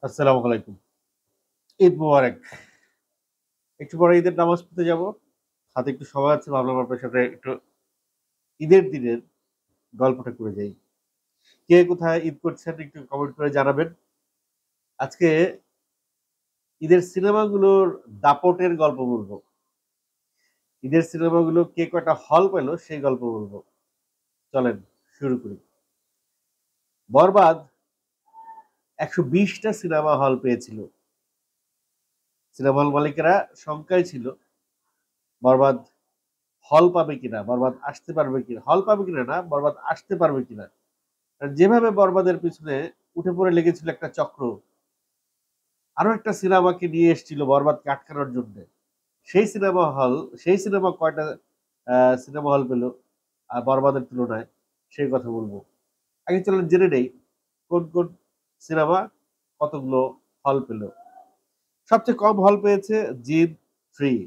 আসসালামু আলাইকুম। ঈদ মোবারক। একটু পরে ঈদের নামাজ পড়তে যাব। হাতে একটু সময় আছে, ভাবলাম আপনার সাথে একটু ঈদের দিনের গল্পটা করে যাই। কে কোথায় ঈদ করছেন একটু কমেন্ট করে জানাবেন। আজকে ঈদের সিনেমাগুলোর দাপটের গল্প বলবো। ঈদের সিনেমাগুলো কে কয়টা হল পেল সেই গল্প বলবো। চলেন শুরু করি। বরবাদ ১২০টা সিনেমা হল পেয়েছিল। সিনেমা হল মালিকেরা শঙ্কায় ছিল বরবাদ হল পাবে কিনা, বরবাদ আসতে পারবে কিনা, হল পাবে কিনা না, বরবাদ আসতে পারবে কিনা। আর যেভাবে বরবাদের পিছনে উঠে পড়ে লেগেছিল একটা চক্র, আরো একটা সিনেমাকে নিয়ে এসেছিল বরবাদকে আটকানোর জন্য। সেই সিনেমা হল, সেই সিনেমা কয়টা সিনেমা হল পেল আর বরবাদের তুলনায়, সেই কথা বলবো। আগে চলেন জেনে নেই কোন কোন সিনেমা কতগুলো হল পেল। সবচেয়ে কম হল পেয়েছে জিন 3।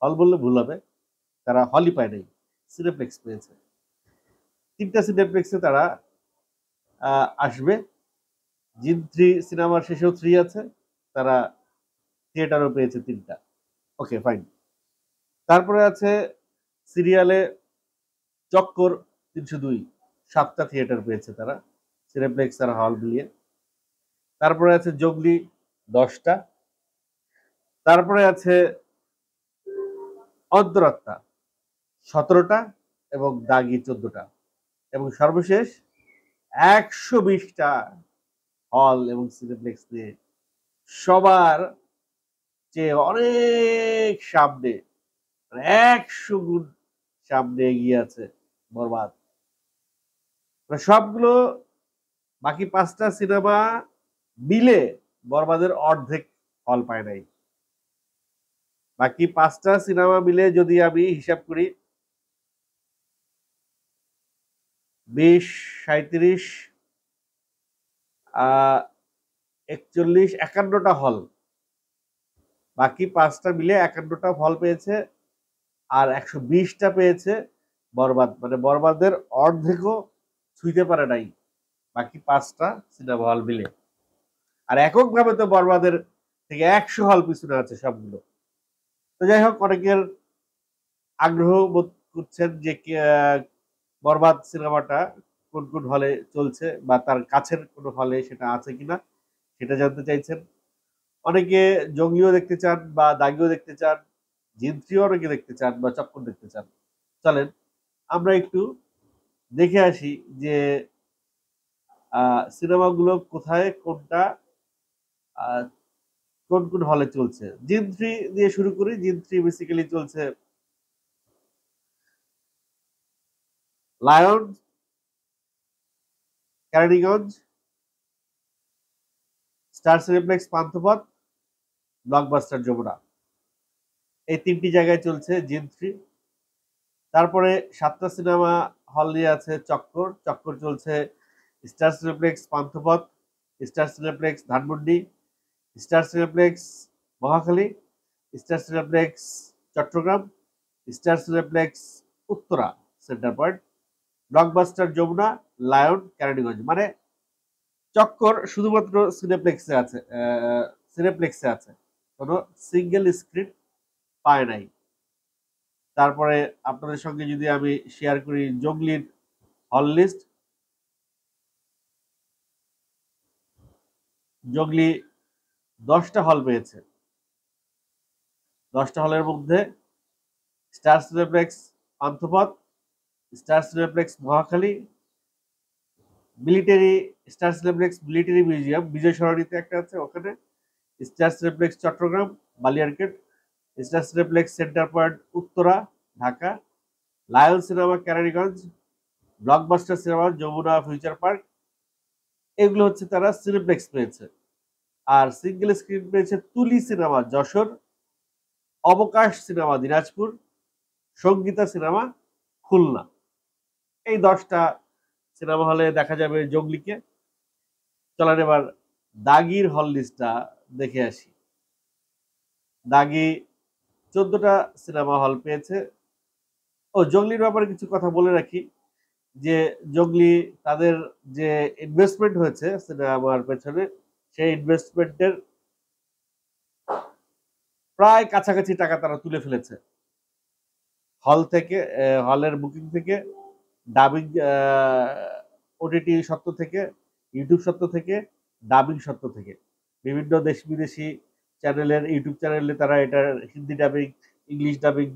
হল বললে ভুল হবে, তারা হলই পায় নাই, সিনেপ্লেক্স পেয়েছে। 3টা সিনেপ্লেক্সে তারা আসবে। জিন 3 সিনেমার শেষেও 3 আছে, তারা থিয়েটারও পেয়েছে 3টা। Okay fine. তারপরে আছে সিরিয়ালে চক্কর 302, 7টা থিয়েটার পেয়েছে তারা, সিনেপ্লেক্স আর হল মিলিয়ে। তারপরে আছে জঙ্গলি 10টা। তারপরে আছে অন্তরাত্মা 17টা এবং দাগি 14টা। এবং সর্বশেষ 120টা হল এবং সিনেপ্লেক্স নিয়ে সবার চেয়ে অনেক সামনে, 100 গুণ সামনে এগিয়ে আছে বরবাদ। সবগুলো বাকি 5টা সিনেমা মিলে বরবাদের অর্ধেক হল পায় নাই। বাকি 5টা সিনেমা মিলে যদি আমি হিসাব করি, 20, 37, 41, 51টা হল, বাকি 5টা মিলে 51টা হল পেয়েছে। আর 120টা পেয়েছে বরবাদ, মানে বরবাদের অর্ধেকও ছুঁইতে পারে নাই বাকি 5টা সিনেমা হল মিলে। আর এককভাবে তো বরবাদের থেকে 100 হল পিছনে আছে সবগুলো। তো যাই হোক, অনেকের আগ্রহ বোধ করছেন যে বরবাদ সিনেমাটা কোন কোন হলে চলছে বা তার কাছের কোনো হলে সেটা আছে কিনা সেটা জানতে চাইছেন। অনেকে জঙ্গলিও দেখতে চান বা দাগিও দেখতে চান, জিন্ত্রিও অনেকে দেখতে চান বা চক্কর দেখতে চান। চলেন আমরা একটু দেখে আসি যে সিনেমাগুলো কোথায় কোনটা কোন কোন হলে চলছে। জিন 3 দিয়ে শুরু করি। জিন 3 বেসিক্যালি চলছে Lion, Keraniganj, Star Cineplex Panthapath, Blockbuster Jamuna. এই 3টি জায়গায় চলছে জিন 3। তারপরে 7টা সিনেমা হল নিয়ে আছে চক্কর। চক্কর চলছে Star Cineplex Panthapath, Star Cineplex Dhanmondi, Star Cineplex Mohakhali, Star Cineplex Chattogram, Star Cineplex Uttara Center Point, Blockbuster Jamuna, Lion, Keraniganj. মানে চক্কর শুধুমাত্র সিনেপ্লেক্সে আছে, কোনো সিঙ্গেল স্ক্রিন পায় নাই। তারপরে আপনাদের সঙ্গে যদি আমি শেয়ার করি জঙ্গলির হল লিস্ট, জঙ্গলি 10টা হল পেয়েছে। 10টা হলের মধ্যে Star Cineplex Panthapath, Star Cineplex Mohakhali, military, Star Cineplex Military Museum Bijoy সরণিতে একটা আছে ওখানে, Star Cineplex Chattogram Bali Arcade, Star Cineplex Centre Point Uttara Dhaka, Lion Cinema Keraniganj, Blockbuster Cinema Jamuna Future Park. এগুলো হচ্ছে তারা সিনেপ্লেক্স পেয়েছে। আর সিঙ্গেল স্ক্রিন পেয়েছে তুলি সিনেমা যশোর, অবকাশ সিনেমা দিনাজপুর, সঙ্গীতা সিনেমা খুলনা। এই 10টা সিনেমা হলে দেখা যাবে জঙ্গলিকে। চলেন এবার দাগির হল লিস্টটা দেখে আসি। দাগি 14টা সিনেমা হল পেয়েছে। ও জঙ্গলির ব্যাপারে কিছু কথা বলে রাখি যে জঙ্গলি তাদের যে ইনভেস্টমেন্ট হয়েছে সিনেমার পেছনে, সেই ইনভেস্টমেন্টের প্রায় কাছাকাছি টাকা তারা তুলে ফেলেছে। হল থেকে, হলের বুকিং থেকে, ডাবিং, ওটিটি সত্ত্ব থেকে, ইউটিউব সত্ত্ব থেকে, ডাবিং সত্ত্ব থেকে, বিভিন্ন দেশ বিদেশি চ্যানেলের ইউটিউব চ্যানেলে তারা এটার হিন্দি ডাবিং, ইংলিশ ডাবিং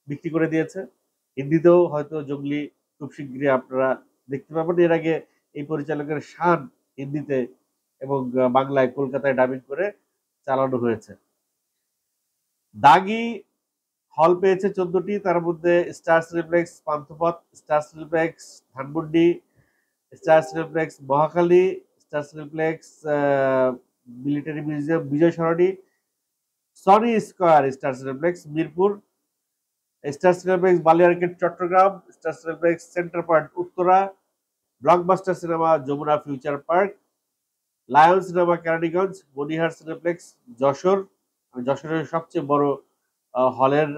বিক্রি করে দিয়েছে। হিন্দিতেও হয়তো জঙ্গলি খুব শীঘ্রই আপনারা দেখতে পাবেন। এর আগে এই পরিচালকের শান হিন্দিতে এবং বাংলায় কলকাতায় ডাবিং করে চালানো হয়েছে। দাগি হল পেয়েছে 14টি, তার মধ্যে Star Cineplex Panthapath, Star Cineplex Dhanmondi, Star Cineplex Mohakhali, Star Cineplex Military Museum Bijoy Sarani, Sony Square Star Cineplex Mirpur, Star Cineplex Bali Arcade Chattogram, Star Cineplex Centre Point Uttara, Blockbuster Cinema Jamuna Future Park, Lion Cinema Keraniganj, Monihar Cineplex Jashore, যশোরের সবচেয়ে বড় হলের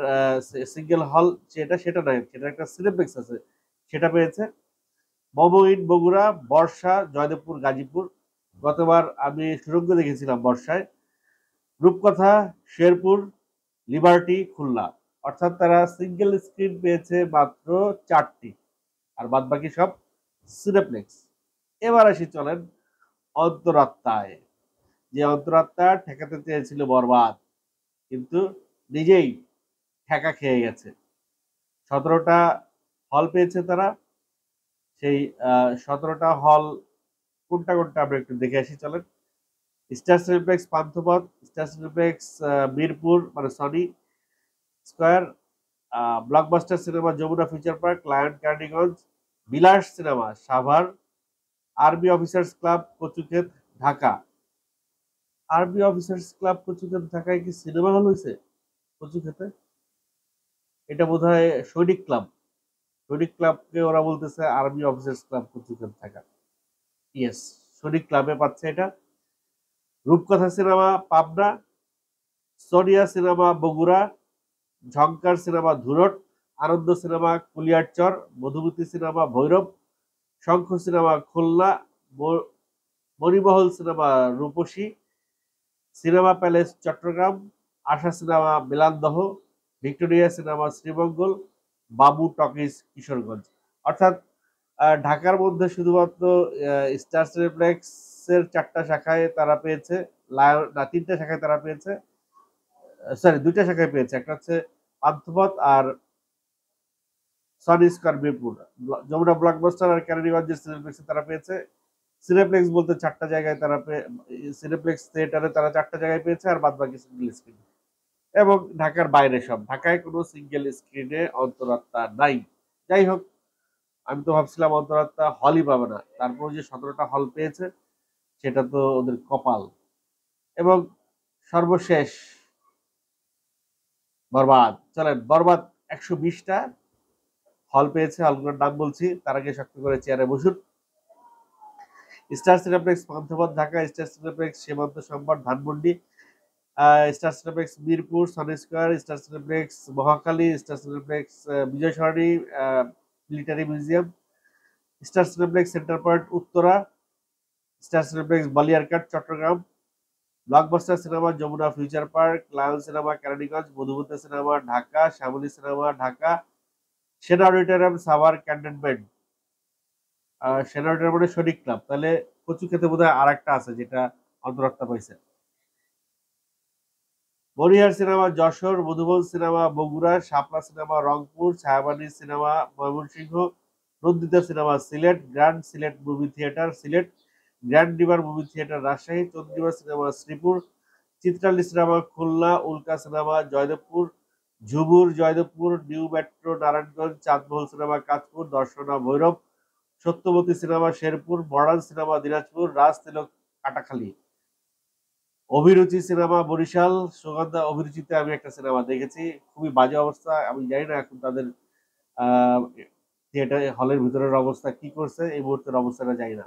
সিঙ্গেল হল সেটা নয়, সেটা একটা সিনেপ্লেক্স আছে, সেটা পেয়েছে। মমইন বগুড়া, বর্ষা, জয়দেবপুর, গাজীপুর। গতবার আমি সুরঙ্গ দেখেছিলাম বর্ষায়। রূপকথা, শেরপুর, লিবার্টি, খুলনা। অর্থাৎ তারা সিঙ্গেল স্ক্রিন পেয়েছে মাত্র 4টি, আর বাদ বাকি সব সিনেপ্লেক্স। এবার আসি চলেন অন্তরাত্মায়। যে অন্তরাত্মা ঠেকাতে চেয়েছিল বরবাদ, কিন্তু নিজেই ঠেকা খেয়ে গেছে। 17টা হল পেয়েছে তারা। সেই 17টা হল কোনটা কোনটা আমরা একটু দেখে আসি চলেন। Star Cineplex Panthapath, Star Cineplex Mirpur মানে Sony Square, Blockbuster Cinema Jamuna Future Park, Lion Keraniganj, Bilash Cinema Savar, Army Officers Club Kachukhet Dhaka. Army Officers Club Kachukhet ঢাকায় কি সিনেমা হল হয়েছে কচুক্ষেতে? এটা বোধহয় সৈনিক ক্লাব। সৈনিক ক্লাবকে ওরা বলতেছে Army Officers Club Kachukhet Dhaka. Yes, সৈনিক ক্লাবে পাচ্ছে এটা। Rupkotha Cinema Pabna, Sonia Cinema Bogura, Jhankar Cinema ধুরট, Ananda Cinema Kuliarchar, Modhumoti Cinema Bhairab, Shankha Cinema Khulna, Monimahal Cinema Rupashi, Cinema Palace Chattogram, Asha Cinema Melandah, Victoria Cinema Sreemangal, Babu Talkies Kishoreganj. অর্থাৎ ঢাকার মধ্যে শুধুমাত্র স্টার সিনেপ্লেক্সের 4টা শাখায় তারা পেয়েছে, না 3টা শাখায় তারা পেয়েছে, সরি 2টা শাখায় পেয়েছে, একটা হচ্ছে পান্থপথ আর Sony Square Mirpur. Jamuna Blockbuster আর কেরানীগঞ্জের সিনেপ্লেক্সে তারা পেয়েছে। সিনেপ্লেক্স বলতে 4টা জায়গায় তারা সিনেপ্লেক্স থিয়েটারে তারা 4টা জায়গায় পেয়েছে, আর বাদ বাকি সিঙ্গেল স্ক্রিন। এবং ঢাকার বাইরে সব, ঢাকায় কোনো সিঙ্গেল স্ক্রিনে অন্তরাত্মা নাই। যাই হোক, আমি তো ভাবছিলাম অন্তরাত্মা হলই পাবে না, তারপর যে 17টা হল পেয়েছে সেটা তো ওদের কপাল। এবং সর্বশেষ বরবাদ। চলেন, বরবাদ 120টা হল পেয়েছে, হলগুলোর নাম বলছি, তার আগে শক্ত করে চেয়ারে বসুন। Star Cineplex Panthapath Dhaka, Star Cineplex Simanta Sampad Dhanmondi, Star Cineplex Mirpur Sony Square, Star Cineplex Mohakhali, Star Cineplex Bijoy Sarani Military Museum, Star Cineplex Centre Point Uttara, Star Cineplex Bali Arcade Chattogram, Blockbuster Cinema Jamuna Future Park, Lion Cinema Keraniganj, Modhumoti Cinema Dhaka, Shyamoli Cinema Dhaka, Sena Auditorium Savar Cantonment. Sena Auditorium মানে সৈনিক club. তাহলে কচুক্ষেতে বোধহয় আর একটা আছে যেটা অন্তরাত্মা পাইছে। Monihar Cinema Jashore, Modhuban Cinema Bogura, Shapla Cinema Rangpur, Chhayabani Cinema Mymensingh, Nandita Cinema Sylhet, Grand Sylhet Movie Theatre Sylhet, Grand River Movie Theatre Rajshahi, Chandrima Cinema Sreepur, Chitrali Cinema Khulna, Ulka Cinema Joydebpur, ঝুবুর Joydebpur, New Metro Narayanganj, Chandmahal Cinema Kanchpur, Darshana Bhairab, Satyabati Cinema Sherpur, Modern Cinema Dinajpur, Raj Tilak Katakhali, Abhiruchi Cinema Barishal. Sugandha অভিরুচিতে আমি একটা সিনেমা দেখেছি, খুবই বাজে অবস্থা। আমি জানি না এখন তাদের থিয়েটার হলের ভিতরের অবস্থা কি করছে, এই মুহূর্তের অবস্থাটা জানি না।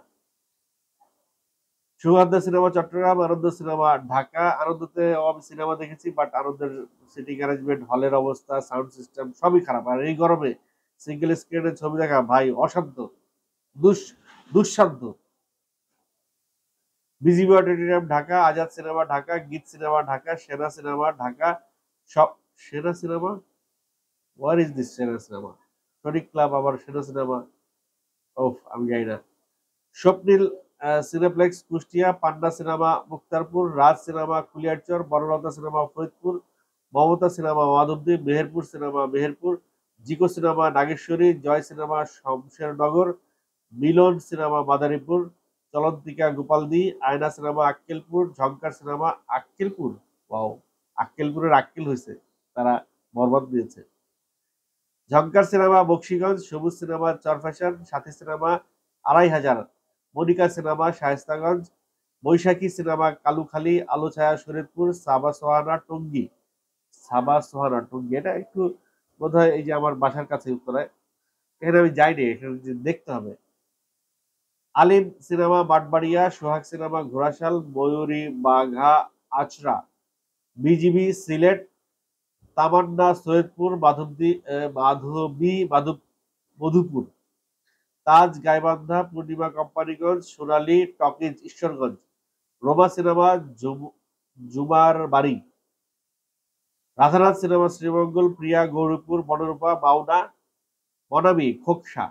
সুগন্ধা সিনেমা চট্টগ্রাম, আনন্দ সিনেমা ঢাকা। আনন্দতে আমি সিনেমা দেখেছি, বাট আনন্দের সিটিং অ্যারেঞ্জমেন্ট, হলের অবস্থা, সাউন্ড সিস্টেম সবই খারাপ। আর এই গরমে সিঙ্গেল স্ক্রিনের ছবি দেখা ভাই অসাধ্য, দুঃসাধ্য। BGB Auditorium Dhaka, Azad Cinema Dhaka, Geet Cinema Dhaka, Sena Cinema Dhaka, সব Sena Cinema, where is this Sena Cinema? শরিক ক্লাব আবার সেনা সিনেমা, ওফ আমি জানি না। Swapnil Cineplex Kushtia, Panna Cinema Muktarpur, Raj Cinema Kuliarchar, Banalata Cinema Faridpur, Mamata Cinema Madhabdi, Meherpur Cinema Meherpur, Jiko Cinema Nageshwari, Joy Cinema Shamshernagar, Milon Cinema Madaripur, Chalantika Gopaldi, Ayna Cinema Akkelpur, Jhankar Cinema Akkelpur, wow, আক্কেলপুরের আক্কেল হয়েছে, তারা বরবাদ দিয়েছে। ঝংকার সিনেমা বক্সিগঞ্জ, সবুজ সিনেমা চরফ্যাশন, সাথী সিনেমা ২৫০০, মনিকা সিনেমা শায়েস্তাগঞ্জ, বৈশাখী সিনেমা কালুখালী, আলো ছায়া শরীয়তপুর, সাবা সোহানা টঙ্গী। সাবা সোহানা টঙ্গী এটা একটু বোধহয় এই যে আমার বাসার কাছে উত্তরায়, এখানে আমি যাইনি, এখানে দেখতে হবে। আলিম সিনেমা বাটবাড়িয়া, সোহাগ সিনেমা ঘোড়াশাল, ময়ূরী বাঘা আচরা, বিজিবি সিলেট, তামান্না সৈয়দপুর, মধুপুর, তাজ গাইবান্ধা, পূর্ণিমা কোম্পানিগঞ্জ, সোনালী টকিজ ঈশ্বরগঞ্জ, রোমা সিনেমা জুমার বাড়ি, রাধানাথ সিনেমা শ্রীমঙ্গল, প্রিয়া গৌরীপুর, বনরূপা মাওনা, মনামি খোকসা,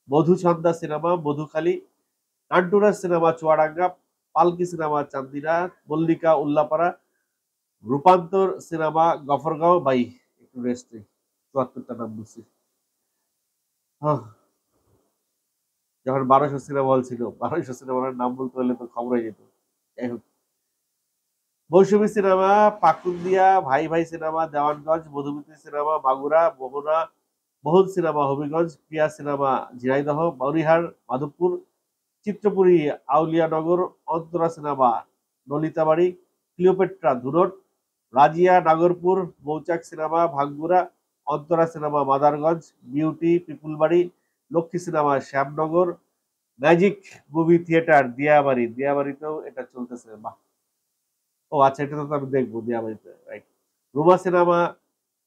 মধুছন্দা সিনেমা মধুখালী, নান্টুরা সিনেমা চুয়াডাঙ্গা, পালকি সিনেমা চান্দিনা, মল্লিকা উল্লাপাড়া, রূপান্তর সিনেমা গফরগাঁও। বাই একটু রেস্ট নেই, ৭৪টা নাম বলছি। যখন ১২০০ সিনেমা হল ছিল, ১২০০ সিনেমার নাম বলতে হলে তো খবর হয়ে যেত। যাই হোক, মৌসুমী cinema Pakundia, Bhai Bhai Cinema Dewanganj, Modhumoti Cinema Magura, Mohon Cinema Habiganj, Priya Cinema Jhenaidah, Morihar Madhabpur, Chitrapuri Aulianagar, Antara Cinema Nalitabari, Cleopatra Dhunat, Razia Nagarpur, Mouchak Cinema Bhangura, Antara Cinema Madarganj, Beauty Pipulbari, Lakshmi Cinema Shyamnagar, Magic Movie Theatre Diabari, দিয়াবাড়িতেও এটা চলতেছে, বাহ। ও আচ্ছা, এটা তো আমি দেখবো দিয়াবাড়িতে, right. Ruma Cinema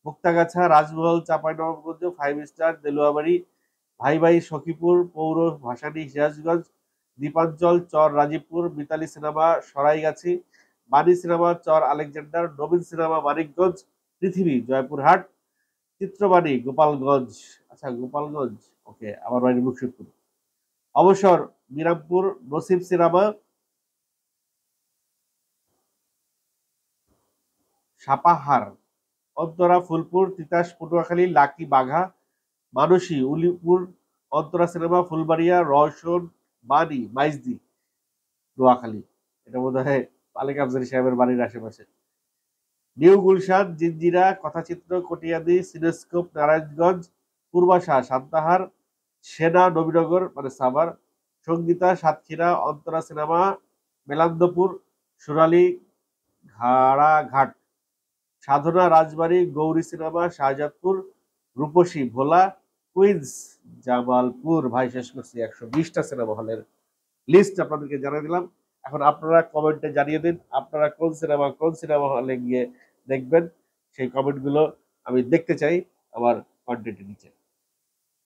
Muktagachha, Rajmahal Chapainawabganj, 5 Star Deluabari, Bhai Bhai Sakhipur, পৌর ভাসানী সিরাজগঞ্জ, দ্বীপাঞ্চল চর রাজীবপুর, মিতালি সিনেমা সরাইগাছি, বাণী সিনেমা চর আলেকজান্ডার, নবীন সিনেমা মানিকগঞ্জ, পৃথিবী জয়পুরহাট, চিত্রবাণী গোপালগঞ্জ। আচ্ছা গোপালগঞ্জ, ওকে, আমার বাড়ি মুর্শিদপুর। অবসর মিরামপুর, নসিব সিনেমা সাপাহার, অন্তরা ফুলপুর, তিতাস পটুয়াখালী, লাকি বাঘা, মানসী উলিপুর, অন্তরা সিনেমা ফুলবাড়িয়া, রওশন বাণী মাইজদি নোয়াখালী। এটা বোধ হয় মালিক আফজারি সাহেবের বাড়ির আশেপাশে। নিউ গুলশান, জিঞ্জিরা, কথাচিত্র কটিয়াদি, সিনেস্কোপ নারায়ণগঞ্জ, পূর্বাশা সান্তাহার, সেনা নবীনগর মানে সাভার, সঙ্গীতা সাতক্ষীরা, অন্তরা সিনেমা মেলান্দপুর, সোনালী ঘাড়াঘাট, সাধনা রাজবাড়ী, গৌরী সিনেমা শাহজাদপুর, রূপসী ভোলা, কুইন্স জামালপুর। ভাই শেষ করছি ১২০টা সিনেমা হলের লিস্ট আপনাদেরকে জানিয়ে দিলাম। এখন আপনারা কমেন্টে জানিয়ে দিন আপনারা কোন সিনেমা হলে গিয়ে দেখবেন, সেই কমেন্টগুলো আমি দেখতে চাই আমার কন্টেন্টের নিচে।